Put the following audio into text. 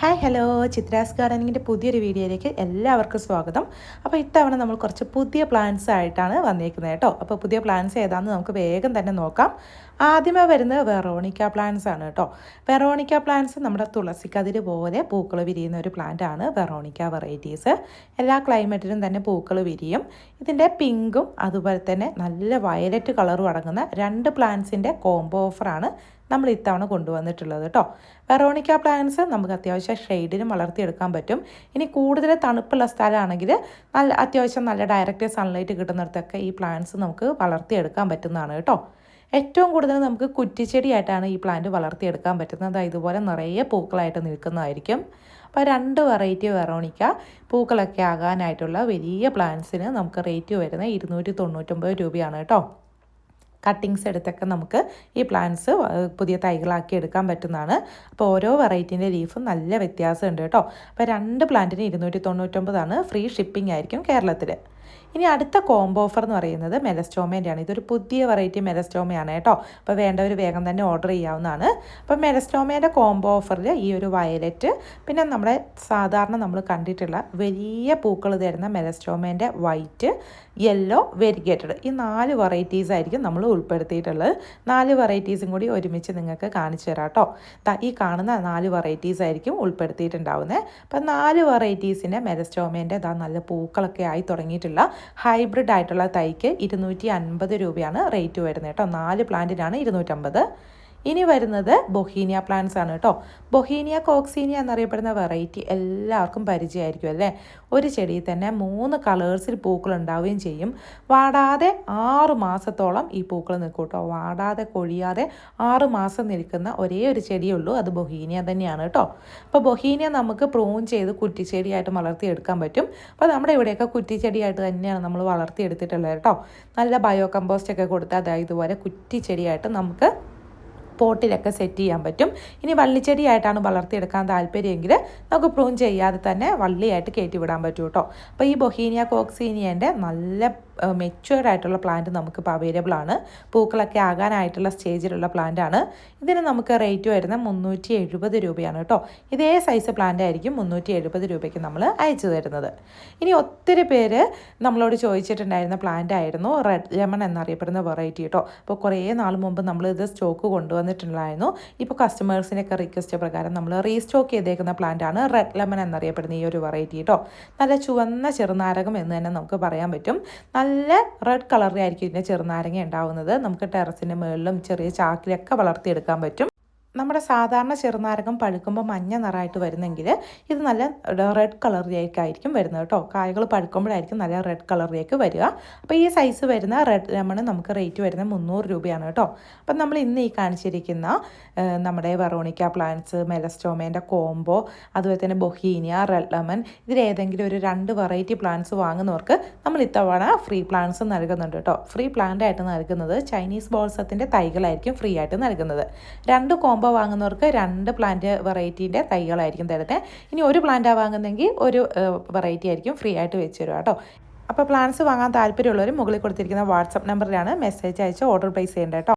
Hi hello, Chitra's ഗാർഡനിങ്ങിൻ്റെ പുതിയൊരു വീഡിയോയിലേക്ക് എല്ലാവർക്കും സ്വാഗതം. അപ്പോൾ ഇത്തവണ നമ്മൾ കുറച്ച് പുതിയ പ്ലാന്റ്സ് ആയിട്ടാണ് വന്നിരിക്കുന്നത് കേട്ടോ. അപ്പോൾ പുതിയ പ്ലാന്റ്സ് ഏതാണെന്ന് നമുക്ക് വേഗം തന്നെ നോക്കാം. ആദ്യമേ വരുന്നത് വെറോണിക്ക പ്ലാന്റ്സ് ആണ് കേട്ടോ. വെറോണിക്ക പ്ലാന്റ്സ് നമ്മുടെ തുളസിക്കതിര് പോലെ പൂക്കൾ വിരിയുന്ന ഒരു പ്ലാന്റ് ആണ് വെറോണിക്ക വെറൈറ്റീസ്. എല്ലാ ക്ലൈമറ്റിലും തന്നെ പൂക്കൾ വിരിയും. ഇതിൻ്റെ പിങ്കും അതുപോലെ തന്നെ നല്ല വയലറ്റ് കളറും അടങ്ങുന്ന രണ്ട് പ്ലാന്റ്സിൻ്റെ കോംബോ ഓഫറാണ് നമ്മൾ ഇത്തവണ കൊണ്ടുവന്നിട്ടുള്ളത് കേട്ടോ. വെറോണിക്ക പ്ലാന്റ്സ് നമുക്ക് അത്യാവശ്യം ഷെയ്ഡിനും വളർത്തിയെടുക്കാൻ പറ്റും. ഇനി കൂടുതൽ തണുപ്പുള്ള സ്ഥലമാണെങ്കിൽ അത്യാവശ്യം നല്ല ഡയറക്റ്റ് സൺലൈറ്റ് കിട്ടുന്നിടത്തൊക്കെ ഈ പ്ലാന്റ്സ് നമുക്ക് വളർത്തിയെടുക്കാൻ പറ്റുന്നതാണ് കേട്ടോ. ഏറ്റവും കൂടുതൽ നമുക്ക് കുറ്റിച്ചെടിയായിട്ടാണ് ഈ പ്ലാന്റ് വളർത്തിയെടുക്കാൻ പറ്റുന്നത്. ഇതുപോലെ നിറയെ പൂക്കളായിട്ട് നിൽക്കുന്നതായിരിക്കും. അപ്പോൾ രണ്ട് വെറൈറ്റി വെറോണിക്ക പൂക്കളൊക്കെ ആകാനായിട്ടുള്ള വലിയ പ്ലാന്റ്സിന് നമുക്ക് റേറ്റ് വരുന്നത് 299 രൂപയാണ് കേട്ടോ. കട്ടിങ്സ് എടുത്തൊക്കെ നമുക്ക് ഈ പ്ലാന്റ്സ് പുതിയ തൈകളാക്കി എടുക്കാൻ പറ്റുന്നതാണ്. അപ്പോൾ ഓരോ വെറൈറ്റീൻ്റെ ലീഫും നല്ല വ്യത്യാസമുണ്ട് കേട്ടോ. അപ്പോൾ രണ്ട് പ്ലാന്റിന് 299 ഫ്രീ ഷിപ്പിംഗ് ആയിരിക്കും കേരളത്തിൽ. ഇനി അടുത്ത കോംബോ ഓഫർ എന്ന് പറയുന്നത് മെലസ്റ്റോമേൻ്റെയാണ്. ഇതൊരു പുതിയ വെറൈറ്റി മെലസ്റ്റോമയാണ് കേട്ടോ. അപ്പോൾ വേണ്ടവർ വേഗം തന്നെ ഓർഡർ ചെയ്യാവുന്നതാണ്. അപ്പോൾ മെലസ്റ്റോമേൻ്റെ കോംബോ ഓഫറിൽ ഈ ഒരു വയലറ്റ്, പിന്നെ നമ്മുടെ സാധാരണ നമ്മൾ കണ്ടിട്ടുള്ള വലിയ പൂക്കൾ തരുന്ന മെലസ്റ്റോമേൻ്റെ വൈറ്റ്, യെല്ലോ, വെരിഗേറ്റഡ്, ഈ 4 വെറൈറ്റീസ് ആയിരിക്കും നമ്മൾ ഉൾപ്പെടുത്തിയിട്ടുള്ളത്. 4 വെറൈറ്റീസും കൂടി ഒരുമിച്ച് നിങ്ങൾക്ക് കാണിച്ചു തരാം കേട്ടോ. ഈ കാണുന്ന 4 വെറൈറ്റീസ് ആയിരിക്കും ഉൾപ്പെടുത്തിയിട്ടുണ്ടാവുന്നത്. അപ്പം 4 വെറൈറ്റീസിൻ്റെ മെലസ്റ്റോമേൻ്റെ നല്ല പൂക്കളൊക്കെ ആയി തുടങ്ങിയിട്ടുള്ള ഹൈബ്രിഡ് ആയിട്ടുള്ള തൈക്ക് 250 രൂപയാണ് റേറ്റ് വരുന്നത് കേട്ടോ. 4 പ്ലാന്റിനാണ് 250. ഇനി വരുന്നത് ബൊഹീനിയ പ്ലാന്റ്സ് ആണ് കേട്ടോ. ബൊഹീനിയ കോക്സീനിയ എന്നറിയപ്പെടുന്ന വെറൈറ്റി എല്ലാവർക്കും പരിചയമായിരിക്കും അല്ലേ. ഒരു ചെടിയിൽ തന്നെ 3 കളേഴ്സിൽ പൂക്കൾ ഉണ്ടാവുകയും ചെയ്യും. വാടാതെ 6 മാസത്തോളം ഈ പൂക്കൾ നിൽക്കും കേട്ടോ. വാടാതെ കൊഴിയാതെ 6 മാസം നിൽക്കുന്ന ഒരേ ഒരു ചെടിയേ ഉള്ളൂ, അത് ബൊഹീനിയ തന്നെയാണ് കേട്ടോ. അപ്പോൾ ബൊഹീനിയ നമുക്ക് പ്രൂൺ ചെയ്ത് കുറ്റിച്ചെടിയായിട്ട് വളർത്തിയെടുക്കാൻ പറ്റും. അപ്പോൾ നമ്മുടെ ഇവിടെയൊക്കെ കുറ്റിച്ചെടിയായിട്ട് തന്നെയാണ് നമ്മൾ വളർത്തിയെടുത്തിട്ടുള്ളത് കേട്ടോ. നല്ല ബയോ കമ്പോസ്റ്റ് ഒക്കെ കൊടുത്ത് അതായത് ഇതുപോലെ കുറ്റിച്ചെടിയായിട്ട് നമുക്ക് പോട്ടിലൊക്കെ സെറ്റ് ചെയ്യാൻ പറ്റും. ഇനി വള്ളിച്ചെടിയായിട്ടാണ് വളർത്തിയെടുക്കാൻ താല്പര്യമെങ്കിൽ നമുക്ക് പ്രൂൺ ചെയ്യാതെ തന്നെ വള്ളിയായിട്ട് കയറ്റി വിടാൻ പറ്റും കേട്ടോ. അപ്പോൾ ഈ ബൊഹീനിയ കോക്സീനിയൻ്റെ നല്ല മെച്യൂർഡ് ആയിട്ടുള്ള പ്ലാന്റ് നമുക്കിപ്പോൾ അവൈലബിൾ ആണ്. പൂക്കളൊക്കെ ആകാനായിട്ടുള്ള സ്റ്റേജിലുള്ള പ്ലാന്റ് ആണ്. ഇതിന് നമുക്ക് റേറ്റ് വരുന്നത് 370 രൂപയാണ് കേട്ടോ. ഇതേ സൈസ് പ്ലാന്റ് ആയിരിക്കും 370 രൂപയ്ക്ക് നമ്മൾ അയച്ചു തരുന്നത്. ഇനി ഒത്തിരി പേര് നമ്മളോട് ചോദിച്ചിട്ടുണ്ടായിരുന്ന പ്ലാന്റ് ആയിരുന്നു റെഡ് ലെമൺ എന്നറിയപ്പെടുന്ന വെറൈറ്റി കേട്ടോ. അപ്പോൾ കുറേ നാൾ മുമ്പ് നമ്മളിത് സ്റ്റോക്ക് കൊണ്ടുവന്നിട്ടുണ്ടായിരുന്നു. ഇപ്പോൾ കസ്റ്റമേഴ്സിൻ്റെയൊക്കെ റിക്വസ്റ്റ് പ്രകാരം നമ്മൾ റീസ്റ്റോക്ക് ചെയ്തേക്കുന്ന പ്ലാന്റ് ആണ് റെഡ് ലെമൺ എന്നറിയപ്പെടുന്ന ഈ ഒരു വെറൈറ്റി കേട്ടോ. നല്ല ചുവന്ന ചെറുനാരകം എന്ന് തന്നെ നമുക്ക് പറയാൻ പറ്റും. നല്ല റെഡ് കളറിലായിരിക്കും ഇതിൻ്റെ ചെറുനാരങ്ങ ഉണ്ടാവുന്നത്. നമുക്ക് ടെറസിൻ്റെ മുകളിലും ചെറിയ ചാക്കിലൊക്കെ വളർത്തിയെടുക്കാൻ പറ്റും. നമ്മുടെ സാധാരണ ചെറുനാരകം പഴുക്കുമ്പോൾ മഞ്ഞ നിറമായിട്ട് വരുന്നെങ്കിൽ ഇത് നല്ല റെഡ് കളറിലേക്കായിരിക്കും വരുന്നത് കേട്ടോ. കായകൾ പഴുക്കുമ്പോഴായിരിക്കും നല്ല റെഡ് കളറിലേക്ക് വരിക. അപ്പോൾ ഈ സൈസ് വരുന്ന റെഡ് ലെമൺ നമുക്ക് റേറ്റ് വരുന്നത് 300 രൂപയാണ് കേട്ടോ. അപ്പം നമ്മൾ ഇന്ന് ഈ കാണിച്ചിരിക്കുന്ന നമ്മുടെ വെറോണിക്ക പ്ലാന്റ്സ്, മെലസ്റ്റോമേൻ്റെ കോംബോ, അതുപോലെ തന്നെ ബൊഹീനിയ, റെഡ് ലെമൺ, ഇതിലേതെങ്കിലും ഒരു 2 വെറൈറ്റി പ്ലാന്റ്സ് വാങ്ങുന്നവർക്ക് നമ്മൾ ഇത്തവണ ഫ്രീ പ്ലാന്റ്സ് നൽകുന്നുണ്ട് കേട്ടോ. ഫ്രീ പ്ലാന്റ് ആയിട്ട് നൽകുന്നത് ചൈനീസ് ബോൾസത്തിൻ്റെ തൈകളായിരിക്കും ഫ്രീ ആയിട്ട് നൽകുന്നത്. 2 കോംബോ വാങ്ങുന്നവർക്ക് 2 പ്ലാന്റ് വെറൈറ്റീൻ്റെ തൈകളായിരിക്കും തരുന്നത്. ഇനി ഒരു പ്ലാന്റാണ് വാങ്ങുന്നെങ്കിൽ ഒരു വെറൈറ്റി ആയിരിക്കും ഫ്രീ ആയിട്ട് വെച്ച് തരും കേട്ടോ. അപ്പോൾ പ്ലാന്റ്സ് വാങ്ങാൻ താല്പര്യമുള്ളവർ മുകളിൽ കൊടുത്തിരിക്കുന്ന വാട്സപ്പ് നമ്പറിലാണ് മെസ്സേജ് അയച്ച് ഓർഡർ പ്ലേസ് ചെയ്യേണ്ടത് കേട്ടോ.